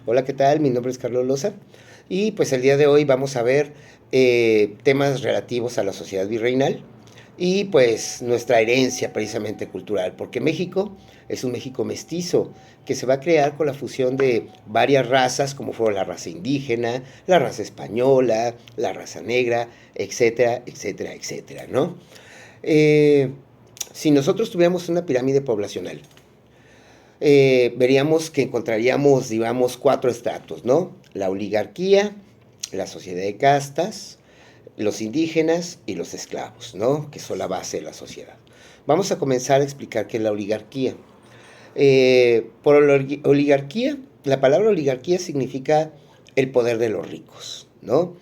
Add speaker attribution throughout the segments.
Speaker 1: Hola, ¿qué tal? Mi nombre es Carlos Loza y pues el día de hoy vamos a ver temas relativos a la sociedad virreinal y pues nuestra herencia precisamente cultural, porque México es un México mestizo que se va a crear con la fusión de varias razas, como fueron la raza indígena, la raza española, la raza negra, etcétera, etcétera, etcétera, ¿no? Eh, si nosotros tuviéramos una pirámide poblacional, veríamos que encontraríamos, digamos, cuatro estratos, ¿no? La oligarquía, la sociedad de castas, los indígenas y los esclavos, ¿no? Que son la base de la sociedad. Vamos a comenzar a explicar qué es la oligarquía. Por oligarquía, la palabra oligarquía significa el poder de los ricos, ¿no?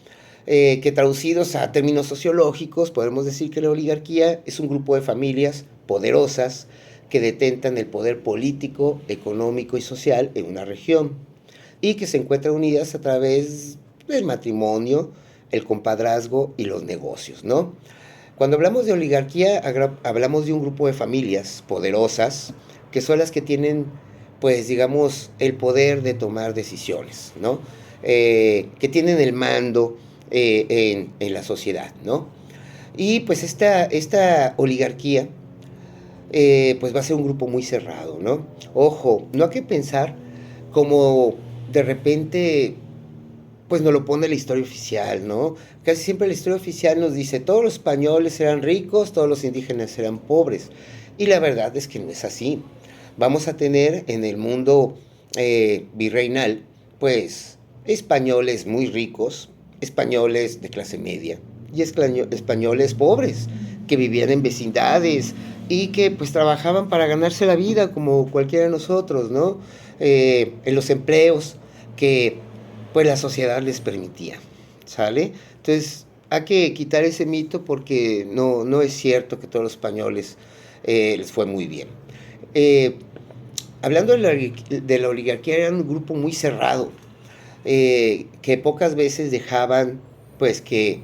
Speaker 1: Que traducidos a términos sociológicos, podemos decir que la oligarquía es un grupo de familias poderosas que detentan el poder político, económico y social en una región y que se encuentran unidas a través del matrimonio, el compadrazgo y los negocios, ¿no? Cuando hablamos de oligarquía, hablamos de un grupo de familias poderosas que son las que tienen, pues, digamos, el poder de tomar decisiones, ¿no? Que tienen el mando en la sociedad, ¿no? Y pues esta oligarquía, pues va a ser un grupo muy cerrado, ¿no? Ojo, no hay que pensar como de repente pues nos lo pone la historia oficial, ¿no? Casi siempre la historia oficial nos dice, todos los españoles eran ricos, todos los indígenas eran pobres. Y la verdad es que no es así. Vamos a tener en el mundo virreinal, pues, españoles muy ricos, españoles de clase media y españoles pobres, que vivían en vecindades y que pues trabajaban para ganarse la vida como cualquiera de nosotros, ¿no? En los empleos que pues la sociedad les permitía, ¿sale? Entonces hay que quitar ese mito porque no es cierto que todos los españoles les fue muy bien. Eh, Hablando de la oligarquía, era un grupo muy cerrado, que pocas veces dejaban pues que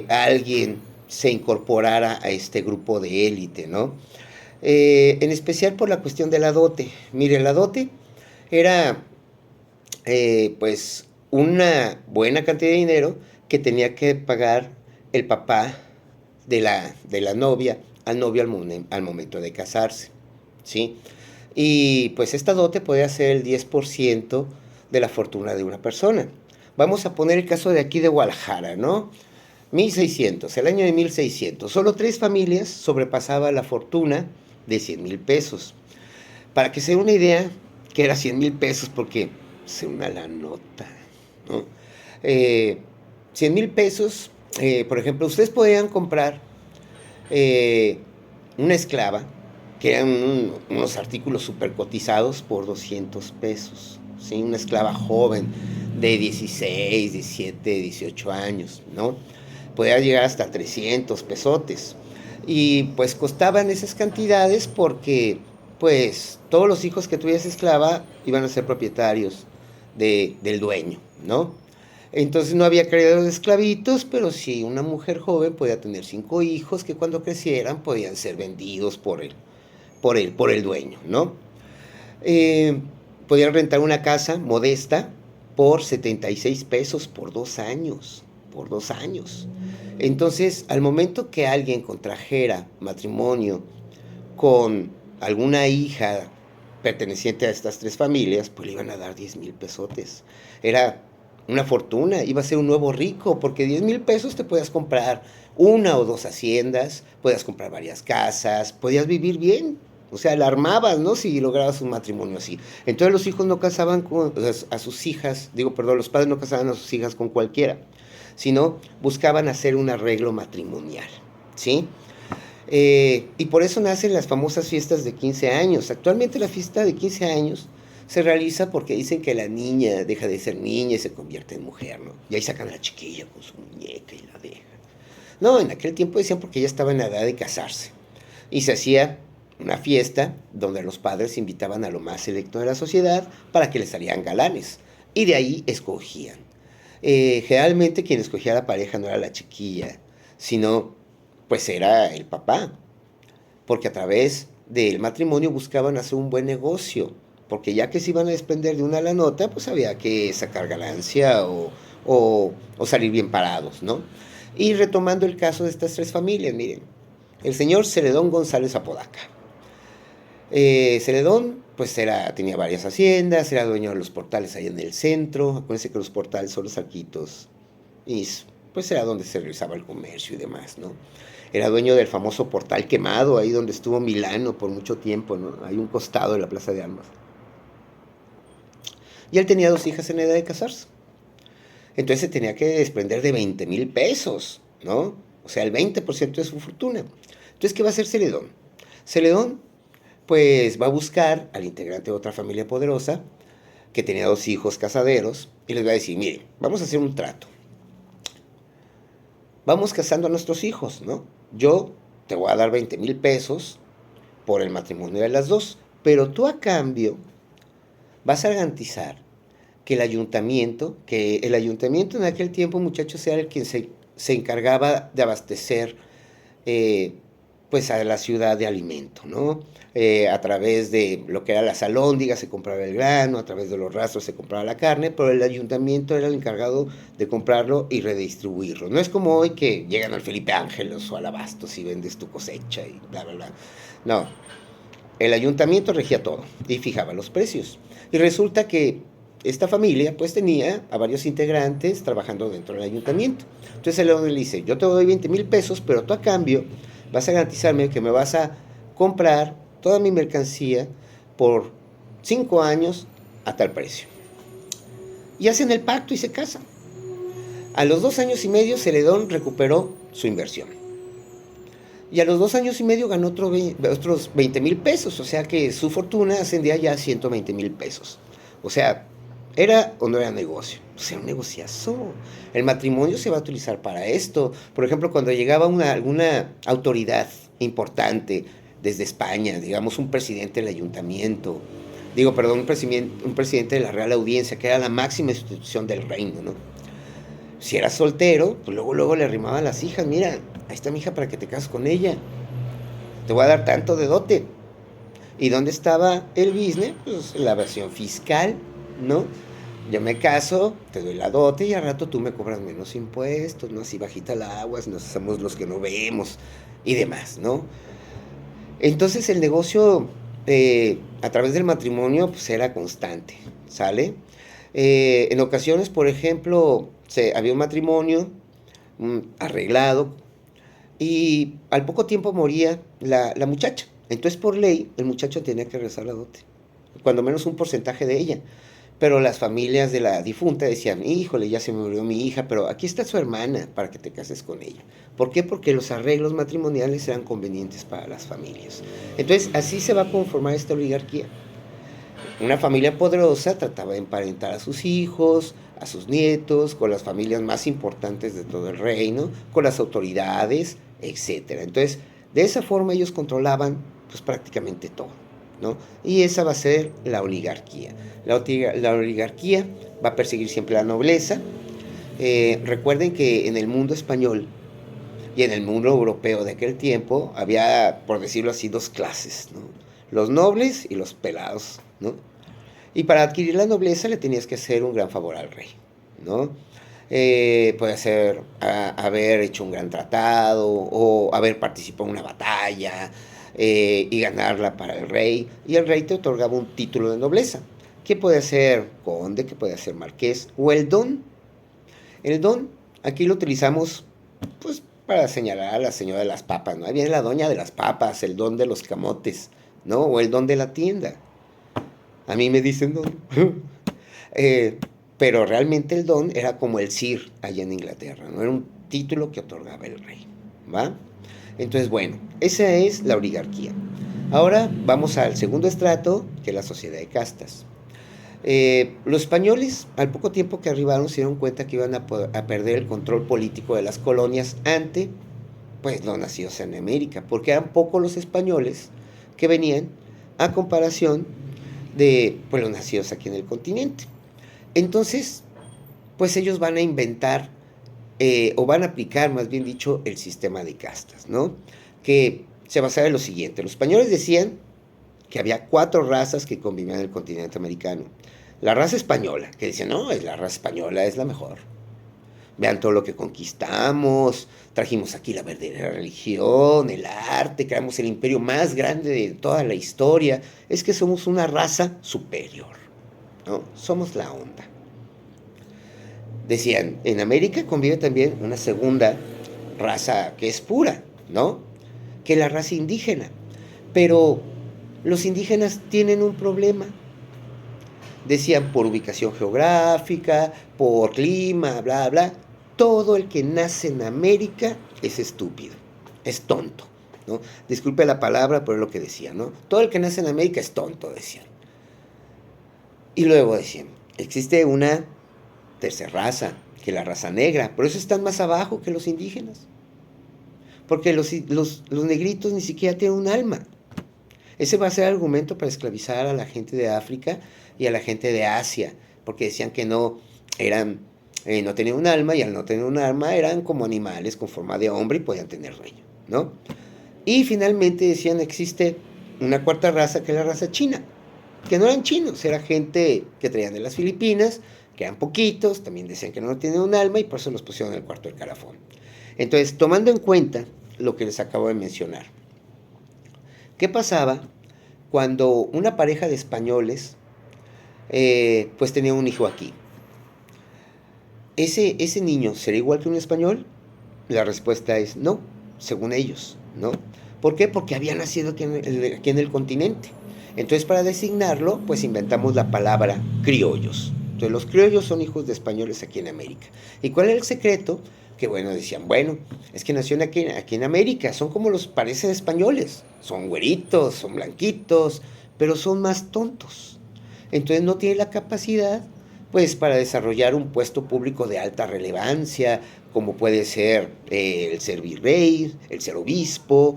Speaker 1: alguien se incorporara a este grupo de élite, ¿no? En especial por la cuestión de la dote. Mire, la dote era pues una buena cantidad de dinero que tenía que pagar el papá de la novia al novio al momento de casarse, ¿sí? Y pues esta dote podía ser el 10% de la fortuna de una persona. Vamos a poner el caso de aquí de Guadalajara, ¿no? 1600, el año de 1600. Solo tres familias sobrepasaban la fortuna de 100,000 pesos. Para que se den una idea, que era 100,000 pesos, porque es una la nota, ¿no? Eh, 100,000 pesos, por ejemplo, ustedes podrían comprar eh, una esclava, que eran unos artículos super cotizados por 200 pesos, ¿sí? Una esclava joven de 16, 17, 18 años, ¿no? Podía llegar hasta 300 pesotes. Y pues costaban esas cantidades porque pues todos los hijos que tuviese esclava iban a ser propietarios del dueño, ¿no? Entonces no había criadero de esclavitos, pero sí una mujer joven podía tener 5 hijos que cuando crecieran podían ser vendidos por el dueño, ¿no? Eh, Podían rentar una casa modesta por 76 pesos por 2 años. Entonces, al momento que alguien contrajera matrimonio con alguna hija perteneciente a estas tres familias, pues le iban a dar 10,000 pesotes. Era una fortuna, iba a ser un nuevo rico, porque 10,000 pesos te podías comprar una o dos haciendas, podías comprar varias casas, podías vivir bien. O sea, la armabas, ¿no? Si lograbas un matrimonio así. Entonces los hijos no casaban a sus hijas, digo, perdón, los padres no casaban a sus hijas con cualquiera, sino buscaban hacer un arreglo matrimonial, ¿sí? Y por eso nacen las famosas fiestas de 15 años. Actualmente la fiesta de 15 años se realiza porque dicen que la niña deja de ser niña y se convierte en mujer, ¿no? Y ahí sacan a la chiquilla con su muñeca y la dejan. No, en aquel tiempo decían porque ella estaba en la edad de casarse. Y se hacía una fiesta donde los padres invitaban a lo más selecto de la sociedad para que les salieran galanes. Y de ahí escogían. Generalmente quien escogía a la pareja no era la chiquilla, sino pues era el papá, porque a través del matrimonio buscaban hacer un buen negocio, porque ya que se iban a desprender de una la nota, pues había que sacar ganancia o salir bien parados, ¿no? Y retomando el caso de estas tres familias, miren, el señor Celedón González Apodaca. Celedón, pues tenía varias haciendas, era dueño de los portales ahí en el centro. Acuérdense que los portales son los arquitos. Y pues era donde se realizaba el comercio y demás, ¿no? Era dueño del famoso Portal Quemado, ahí donde estuvo Milano por mucho tiempo, ¿no? Hay un costado de la Plaza de Armas. Y él tenía dos hijas en edad de casarse. Entonces se tenía que desprender de 20,000 pesos, ¿no? O sea, el 20% de su fortuna. Entonces, ¿qué va a hacer Celedón? Celedón, pues va a buscar al integrante de otra familia poderosa que tenía dos hijos casaderos y les va a decir, mire, vamos a hacer un trato. Vamos casando a nuestros hijos, ¿no? Yo te voy a dar 20,000 pesos por el matrimonio de las dos, pero tú a cambio vas a garantizar que el ayuntamiento en aquel tiempo, muchachos, era el quien se encargaba de abastecer eh, pues a la ciudad de alimento, ¿no? A través de lo que era las alhóndigas se compraba el grano, a través de los rastros se compraba la carne, pero el ayuntamiento era el encargado de comprarlo y redistribuirlo. No es como hoy que llegan al Felipe Ángeles o al Abastos y vendes tu cosecha y bla, bla, bla. No, el ayuntamiento regía todo y fijaba los precios. Y resulta que esta familia pues tenía a varios integrantes trabajando dentro del ayuntamiento. Entonces el león le dice, yo te doy 20,000 pesos, pero tú a cambio vas a garantizarme que me vas a comprar toda mi mercancía por 5 años a tal precio. Y hacen el pacto y se casan. A los 2 años y medio Celedón recuperó su inversión. Y a los 2 años y medio ganó otros 20,000 pesos, o sea que su fortuna ascendía ya a 120,000 pesos. O sea, ¿era o no era negocio? Pues era un negociazo. El matrimonio se va a utilizar para esto. Por ejemplo, cuando llegaba alguna autoridad importante desde España, digamos un presidente del ayuntamiento, un presidente de la Real Audiencia, que era la máxima institución del reino, ¿no? Si era soltero, pues luego le arrimaban a las hijas, mira, ahí está mi hija para que te cases con ella, te voy a dar tanto de dote. ¿Y dónde estaba el business? Pues la versión fiscal, ¿no? Yo me caso, te doy la dote y al rato tú me cobras menos impuestos, ¿no? Así bajita el agua, nos hacemos los que no vemos y demás, ¿no? Entonces el negocio a través del matrimonio pues era constante, ¿sale? En ocasiones, por ejemplo, había un matrimonio arreglado y al poco tiempo moría la muchacha. Entonces, por ley, el muchacho tenía que regresar la dote, cuando menos un porcentaje de ella. Pero las familias de la difunta decían, híjole, ya se me murió mi hija, pero aquí está su hermana para que te cases con ella. ¿Por qué? Porque los arreglos matrimoniales eran convenientes para las familias. Entonces, así se va a conformar esta oligarquía. Una familia poderosa trataba de emparentar a sus hijos, a sus nietos, con las familias más importantes de todo el reino, con las autoridades, etcétera. Entonces, de esa forma ellos controlaban pues prácticamente todo, ¿no? Y esa va a ser la oligarquía. La oligarquía va a perseguir siempre la nobleza. Recuerden que en el mundo español y en el mundo europeo de aquel tiempo había, por decirlo así, dos clases, ¿no? Los nobles y los pelados, ¿no? Y para adquirir la nobleza le tenías que hacer un gran favor al rey, ¿no? Puede ser haber hecho un gran tratado o haber participado en una batalla y ganarla para el rey. Y el rey te otorgaba un título de nobleza, que puede ser conde, que puede ser marqués o el don. El don aquí lo utilizamos pues para señalar a la señora de las papas, ¿no? Ahí viene la doña de las papas, el don de los camotes, ¿no? O el don de la tienda. A mí me dicen don. Eh, pero realmente el don era como el sir allá en Inglaterra, ¿no? Era un título que otorgaba el rey, ¿va? Entonces, bueno, esa es la oligarquía. Ahora vamos al segundo estrato, que es la sociedad de castas. Los españoles, al poco tiempo que arribaron, se dieron cuenta que iban a perder el control político de las colonias ante, pues, los nacidos en América, porque eran pocos los españoles que venían a comparación de, pues, los nacidos aquí en el continente. Entonces, pues ellos van a inventar, o van a aplicar, más bien dicho, el sistema de castas, ¿no? Que se basaba en lo siguiente. Los españoles decían que había 4 razas que convivían en el continente americano. La raza española, que decían, no, la raza española es la mejor. Vean todo lo que conquistamos, trajimos aquí la verdadera religión, el arte, creamos el imperio más grande de toda la historia. Es que somos una raza superior, ¿no? Somos la onda. Decían, en América convive también una segunda raza que es pura, ¿no? Que es la raza indígena. Pero los indígenas tienen un problema. Decían por ubicación geográfica, por clima, bla, bla. Todo el que nace en América es estúpido, es tonto, ¿no? Disculpe la palabra, pero es lo que decían, ¿no? Todo el que nace en América es tonto, decían. Y luego decían, existe una tercera raza, que es la raza negra, por eso están más abajo que los indígenas. Porque los negritos ni siquiera tienen un alma. Ese va a ser el argumento para esclavizar a la gente de África y a la gente de Asia, porque decían que no eran, no tenían un alma, y al no tener un alma eran como animales con forma de hombre y podían tener dueño, ¿no? Y finalmente decían, existe una cuarta raza, que es la raza china, que no eran chinos, era gente que traían de las Filipinas, que eran poquitos, también decían que no tenían un alma y por eso los pusieron en el cuarto del calafón. Entonces, tomando en cuenta lo que les acabo de mencionar, ¿qué pasaba cuando una pareja de españoles pues tenía un hijo aquí? ¿Ese niño será igual que un español? La respuesta es no, según ellos, ¿no? ¿Por qué? Porque había nacido aquí en el continente. Entonces, para designarlo, pues inventamos la palabra criollos. Entonces, los criollos son hijos de españoles aquí en América. ¿Y cuál era el secreto? Que bueno, decían, bueno, es que nació aquí en América, son como los parecen españoles, son güeritos, son blanquitos, pero son más tontos. Entonces no tienen la capacidad, pues, para desarrollar un puesto público de alta relevancia, como puede ser el ser virrey, el ser obispo.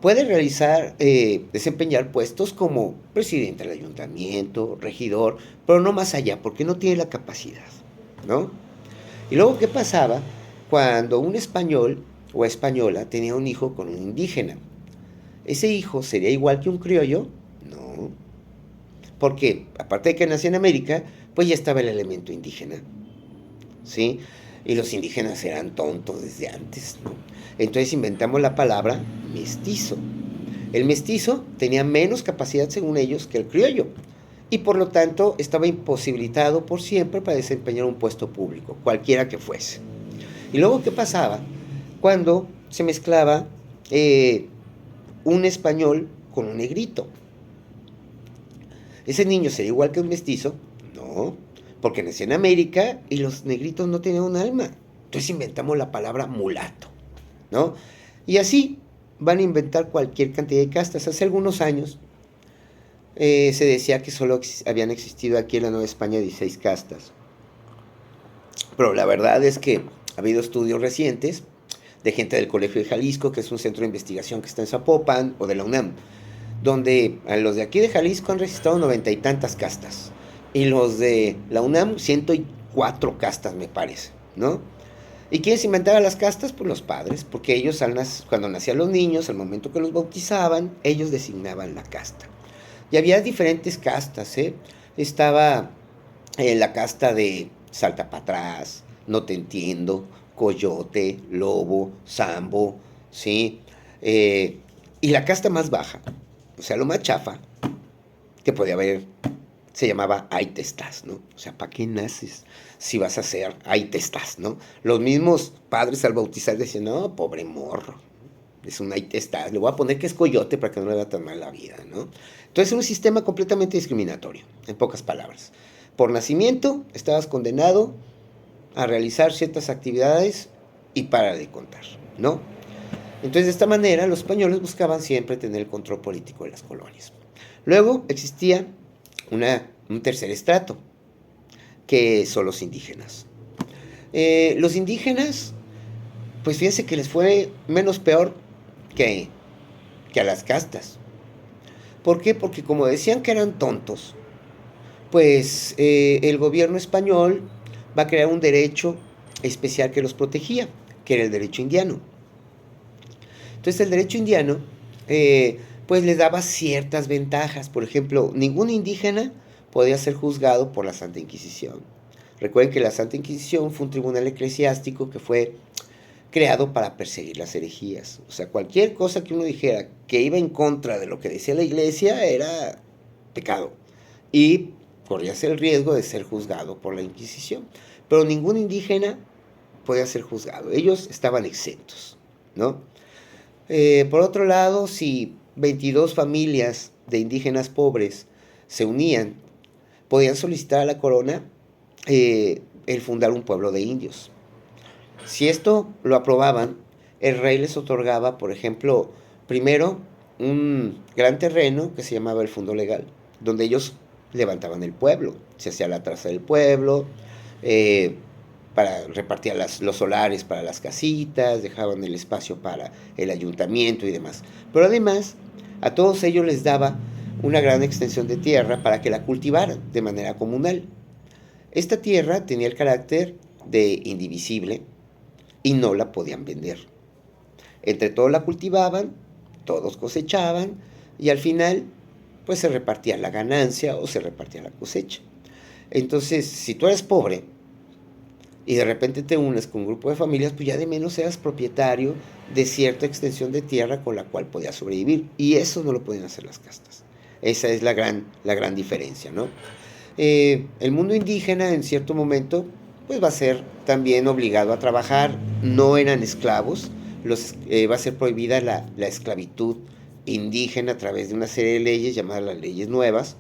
Speaker 1: Puede realizar, desempeñar puestos como presidente del ayuntamiento, regidor, pero no más allá, porque no tiene la capacidad, ¿no? Y luego, ¿qué pasaba cuando un español o española tenía un hijo con un indígena? ¿Ese hijo sería igual que un criollo? No, porque aparte de que nació en América, pues ya estaba el elemento indígena, ¿sí? Y los indígenas eran tontos desde antes, ¿no? Entonces inventamos la palabra mestizo. El mestizo tenía menos capacidad, según ellos, que el criollo, y por lo tanto estaba imposibilitado por siempre para desempeñar un puesto público, cualquiera que fuese. Y luego, ¿qué pasaba cuando se mezclaba un español con un negrito? ¿Ese niño sería igual que un mestizo? No, porque nació en América y los negritos no tenían un alma. Entonces inventamos la palabra mulato, ¿no? Y así van a inventar cualquier cantidad de castas. Hace algunos años se decía que solo habían existido aquí en la Nueva España 16 castas. Pero la verdad es que ha habido estudios recientes de gente del Colegio de Jalisco, que es un centro de investigación que está en Zapopan, o de la UNAM, donde a los de aquí de Jalisco han registrado 90 y tantas castas. Y los de la UNAM, 104 castas, me parece, ¿no? ¿Y quiénes inventaban las castas? Pues los padres, porque ellos cuando nacían los niños, al momento que los bautizaban, ellos designaban la casta. Y había diferentes castas, ¿eh? Estaba la casta de salta para atrás, no te entiendo, coyote, lobo, sambo, ¿sí? Y la casta más baja, o sea, lo más chafa que podía haber, se llamaba ahí te estás, ¿no? O sea, ¿para qué naces si vas a ser ahí te estás, ¿no? Los mismos padres al bautizar decían, no, pobre morro, es un ahí te estás, le voy a poner que es coyote para que no le haga tan mal la vida, ¿no? Entonces, es un sistema completamente discriminatorio, en pocas palabras. Por nacimiento, estabas condenado a realizar ciertas actividades y para de contar, ¿no? Entonces, de esta manera, los españoles buscaban siempre tener el control político de las colonias. Luego existía un tercer estrato, que son los indígenas. Los indígenas, pues fíjense que les fue menos peor que, que a las castas. ¿Por qué? Porque como decían que eran tontos, pues el gobierno español va a crear un derecho especial que los protegía, que era el derecho indiano. Entonces el derecho indiano pues les daba ciertas ventajas. Por ejemplo, ningún indígena podía ser juzgado por la Santa Inquisición. Recuerden que la Santa Inquisición fue un tribunal eclesiástico que fue creado para perseguir las herejías. O sea, cualquier cosa que uno dijera que iba en contra de lo que decía la iglesia era pecado. Y corrías el riesgo de ser juzgado por la Inquisición. Pero ningún indígena podía ser juzgado. Ellos estaban exentos, ¿no? Por otro lado, si 22 familias de indígenas pobres se unían, podían solicitar a la corona el fundar un pueblo de indios. Si esto lo aprobaban, el rey les otorgaba, por ejemplo, primero un gran terreno que se llamaba el Fundo Legal, donde ellos levantaban el pueblo, se hacía la traza del pueblo, eh, para repartir los solares para las casitas, dejaban el espacio para el ayuntamiento y demás. Pero además, a todos ellos les daba una gran extensión de tierra para que la cultivaran de manera comunal. Esta tierra tenía el carácter de indivisible y no la podían vender. Entre todos la cultivaban, todos cosechaban y al final pues se repartía la ganancia o se repartía la cosecha. Entonces, si tú eres pobre y de repente te unes con un grupo de familias, pues ya de menos eras propietario de cierta extensión de tierra con la cual podías sobrevivir. Y eso no lo podían hacer las castas. Esa es la gran diferencia, ¿no? El mundo indígena en cierto momento pues va a ser también obligado a trabajar, no eran esclavos, va a ser prohibida la esclavitud indígena a través de una serie de leyes llamadas las leyes nuevas.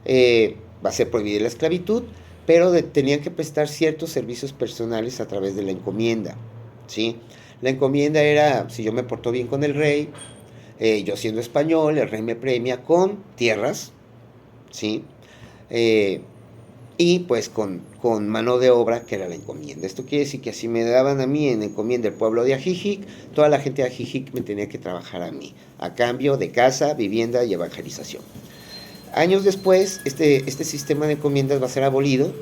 Speaker 1: Va a ser prohibida la esclavitud, pero tenían que prestar ciertos servicios personales a través de la encomienda, ¿sí? La encomienda era, si yo me porto bien con el rey, yo siendo español, el rey me premia con tierras, ¿sí? Y pues con mano de obra, que era la encomienda. Esto quiere decir que si me daban a mí en encomienda el pueblo de Ajijic, toda la gente de Ajijic me tenía que trabajar a mí, a cambio de casa, vivienda y evangelización. Años después, este sistema de encomiendas va a ser abolido.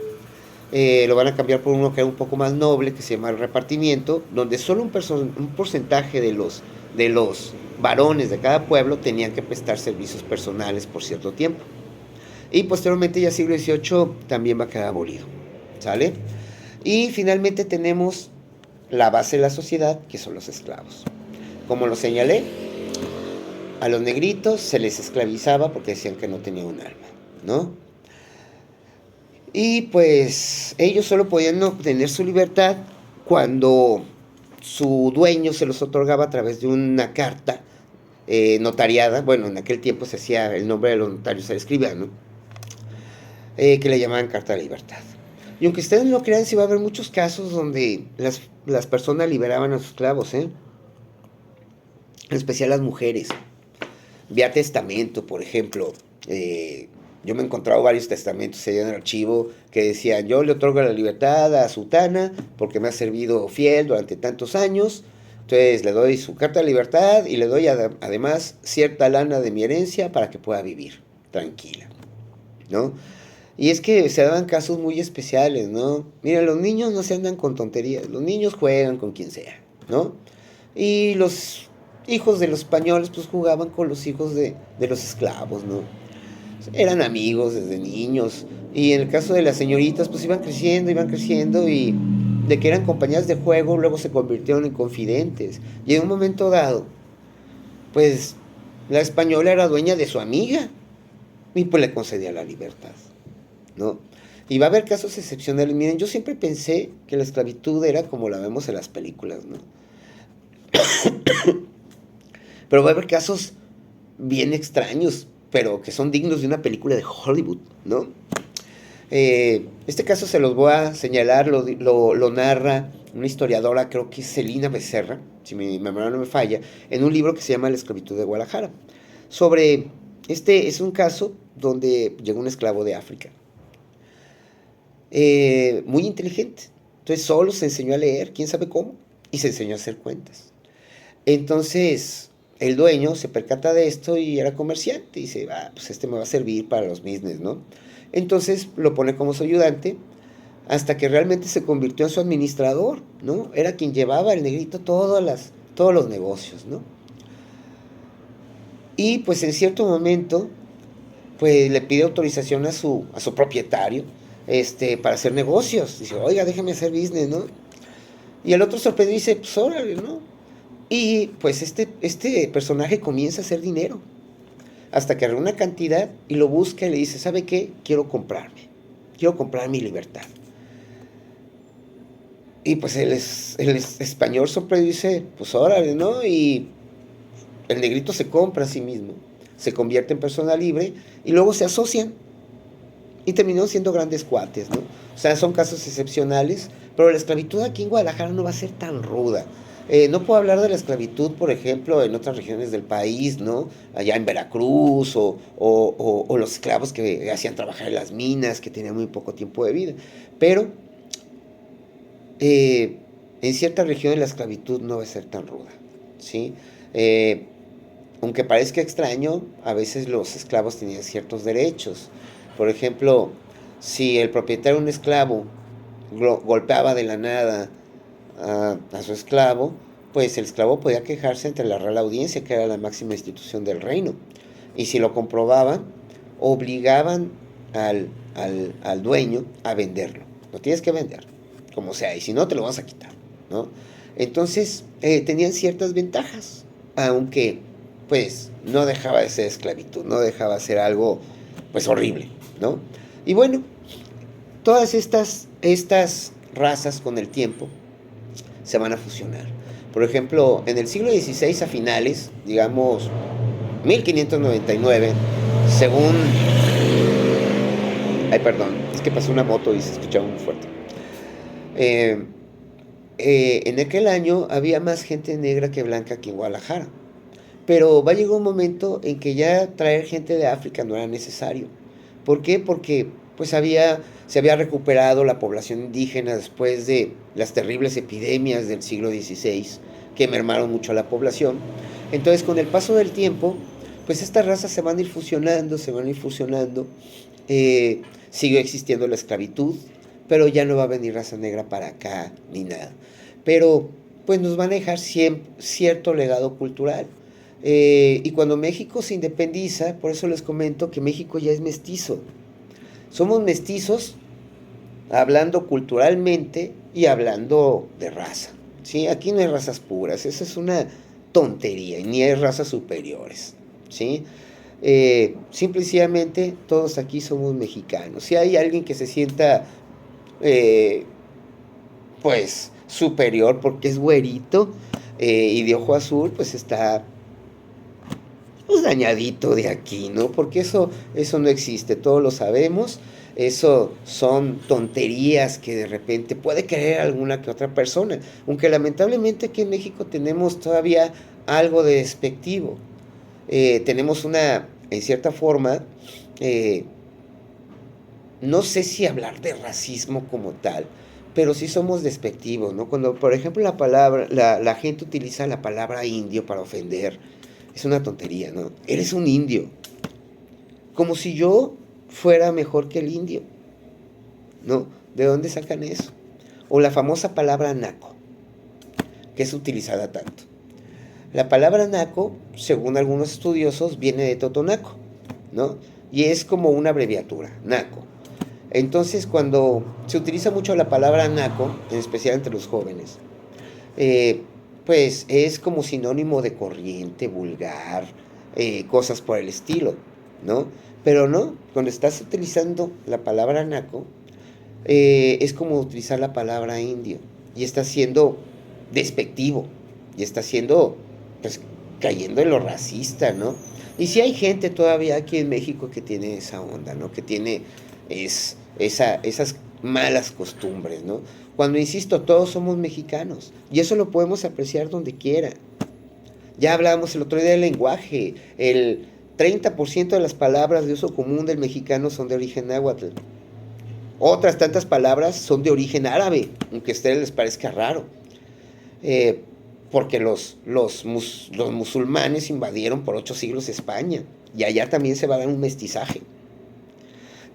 Speaker 1: Lo van a cambiar por uno que era un poco más noble, que se llama el repartimiento, donde solo un porcentaje de los varones de cada pueblo tenían que prestar servicios personales por cierto tiempo. Y posteriormente, ya siglo XVIII, también va a quedar abolido, ¿sale? Y finalmente tenemos la base de la sociedad, que son los esclavos. Como lo señalé, a los negritos se les esclavizaba porque decían que no tenían un alma, ¿no? Y pues ellos solo podían obtener su libertad cuando su dueño se los otorgaba a través de una carta notariada. Bueno, en aquel tiempo se hacía, el nombre de los notarios se le escribía, ¿no? Que le llamaban Carta de Libertad. Y aunque ustedes no crean, sí va a haber muchos casos donde las personas liberaban a sus esclavos, en especial las mujeres. Vía testamento, por ejemplo. Yo me he encontrado varios testamentos allá en el archivo que decían: yo le otorgo la libertad a Sutana porque me ha servido fiel durante tantos años, entonces le doy su carta de libertad y le doy además cierta lana de mi herencia para que pueda vivir tranquila, ¿no? Y es que se daban casos muy especiales, ¿no? Mira, los niños no se andan con tonterías, los niños juegan con quien sea, ¿no? Y los hijos de los españoles pues jugaban con los hijos de los esclavos, ¿no? Eran amigos desde niños. Y en el caso de las señoritas pues iban creciendo y de que eran compañeras de juego luego se convirtieron en confidentes. Y en un momento dado, pues la española era dueña de su amiga y pues le concedía la libertad, ¿no? Y va a haber casos excepcionales. Miren, yo siempre pensé que la esclavitud era como la vemos en las películas, ¿no? Pero va a haber casos bien extraños, pero que son dignos de una película de Hollywood, ¿no? Este caso se los voy a señalar, lo narra una historiadora, creo que es Celina Becerra, si mi memoria no me falla, en un libro que se llama La esclavitud de Guadalajara. Es un caso donde llegó un esclavo de África, muy inteligente. Entonces solo se enseñó a leer, quién sabe cómo, y se enseñó a hacer cuentas. Entonces el dueño se percata de esto y era comerciante y dice: pues este me va a servir para los business, ¿no? Entonces lo pone como su ayudante hasta que realmente se convirtió en su administrador, ¿no? Era quien llevaba el negrito todos los negocios, ¿no? Y pues en cierto momento, pues le pide autorización a su propietario, para hacer negocios. Dice, oiga, déjame hacer business, ¿no? Y el otro sorprendido dice, pues órale, ¿no? Y pues este personaje comienza a hacer dinero, hasta que agarra una cantidad y lo busca y le dice, ¿sabe qué? Quiero comprar mi libertad. Y pues el español sorprendido dice, pues órale, ¿no? Y el negrito se compra a sí mismo, se convierte en persona libre y luego se asocian y terminaron siendo grandes cuates, ¿no? O sea, son casos excepcionales, pero la esclavitud aquí en Guadalajara no va a ser tan ruda. No puedo hablar de la esclavitud, por ejemplo, en otras regiones del país, ¿no? Allá en Veracruz, o los esclavos que hacían trabajar en las minas, que tenían muy poco tiempo de vida. Pero eh, en ciertas regiones la esclavitud no va a ser tan ruda, ¿sí? Eh, Aunque parezca extraño, a veces los esclavos tenían ciertos derechos. Por ejemplo, si el propietario de un esclavo golpeaba de la nada a su esclavo, pues el esclavo podía quejarse ante la Real Audiencia, que era la máxima institución del reino. Y si lo comprobaban, obligaban al dueño a venderlo. Lo tienes que vender, como sea, y si no, te lo vas a quitar, ¿no? Entonces, tenían ciertas ventajas, aunque, pues, no dejaba de ser esclavitud, no dejaba de ser algo, pues, horrible, ¿no? Y bueno, todas estas razas con el tiempo se van a fusionar. Por ejemplo, en el siglo XVI a finales, digamos 1599, según... Ay, perdón, es que pasó una moto y se escuchaba muy fuerte. Eh, en aquel año había más gente negra que blanca aquí en Guadalajara. Pero va a llegar un momento en que ya traer gente de África no era necesario. ¿Por qué? Porque pues se había recuperado la población indígena después de las terribles epidemias del siglo XVI que mermaron mucho a la población. Entonces, con el paso del tiempo, pues estas razas se van a ir fusionando, se van a ir fusionando. Sigue existiendo la esclavitud, pero ya no va a venir raza negra para acá ni nada. Pero pues nos van a dejar cierto legado cultural. Y cuando México se independiza, por eso les comento que México ya es mestizo. Somos mestizos hablando culturalmente y hablando de raza. ¿Sí? Aquí no hay razas puras, esa es una tontería, ni hay razas superiores. ¿Sí? Simple y sencillamente todos aquí somos mexicanos. Si hay alguien que se sienta eh, pues superior porque es güerito y de ojo azul, pues está pues dañadito de aquí, ¿no? Porque eso no existe, todos lo sabemos. Eso son tonterías que de repente puede creer alguna que otra persona. Aunque lamentablemente aquí en México tenemos todavía algo de despectivo. Tenemos en cierta forma, eh, no sé si hablar de racismo como tal, pero sí somos despectivos, ¿no? Cuando, por ejemplo, la gente utiliza la palabra indio para ofender, es una tontería, ¿no? Eres un indio. Como si yo fuera mejor que el indio, ¿no? ¿De dónde sacan eso? O la famosa palabra naco, que es utilizada tanto. La palabra naco, según algunos estudiosos, viene de totonaco, ¿no? Y es como una abreviatura, naco. Entonces, cuando se utiliza mucho la palabra naco, en especial entre los jóvenes, eh, pues es como sinónimo de corriente, vulgar, cosas por el estilo, ¿no? Pero no, cuando estás utilizando la palabra naco, es como utilizar la palabra indio, y está siendo despectivo, y está siendo, pues, cayendo en lo racista, ¿no? Y si hay gente todavía aquí en México que tiene esa onda, ¿no? Que tiene esas malas costumbres, ¿no? Cuando insisto, todos somos mexicanos y eso lo podemos apreciar donde quiera. Ya hablábamos el otro día del lenguaje. El 30% de las palabras de uso común del mexicano son de origen náhuatl. Otras tantas palabras son de origen árabe, aunque a ustedes les parezca raro. Eh, Porque los musulmanes invadieron por 8 siglos España y allá también se va a dar un mestizaje.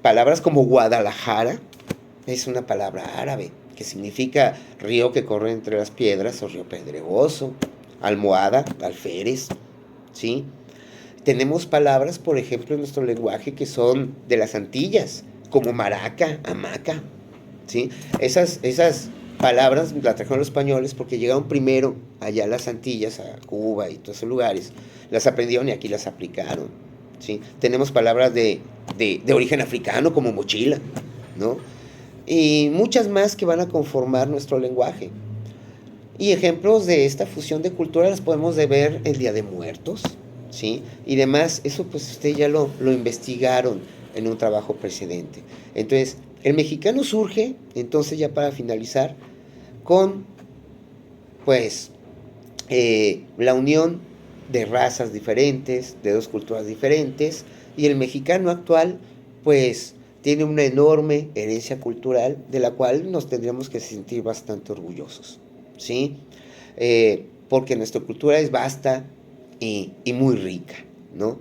Speaker 1: Palabras como Guadalajara es una palabra árabe que significa río que corre entre las piedras o río pedregoso, almohada, alférez, ¿sí? Tenemos palabras, por ejemplo, en nuestro lenguaje que son de las Antillas, como maraca, hamaca, ¿sí? Esas palabras las trajeron los españoles porque llegaron primero allá a las Antillas, a Cuba y todos esos lugares. Las aprendieron y aquí las aplicaron, ¿sí? Tenemos palabras de origen africano como mochila, ¿no? Y muchas más que van a conformar nuestro lenguaje. Y ejemplos de esta fusión de culturas las podemos de ver el Día de Muertos, ¿sí? Y demás, eso pues ustedes ya lo investigaron en un trabajo precedente. Entonces, el mexicano surge, entonces ya para finalizar, con pues la unión de razas diferentes, de dos culturas diferentes, y el mexicano actual pues tiene una enorme herencia cultural de la cual nos tendríamos que sentir bastante orgullosos, ¿sí? Porque nuestra cultura es vasta y muy rica, ¿no?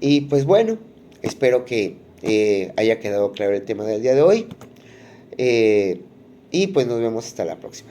Speaker 1: Y pues bueno, espero que haya quedado claro el tema del día de hoy, y pues nos vemos hasta la próxima.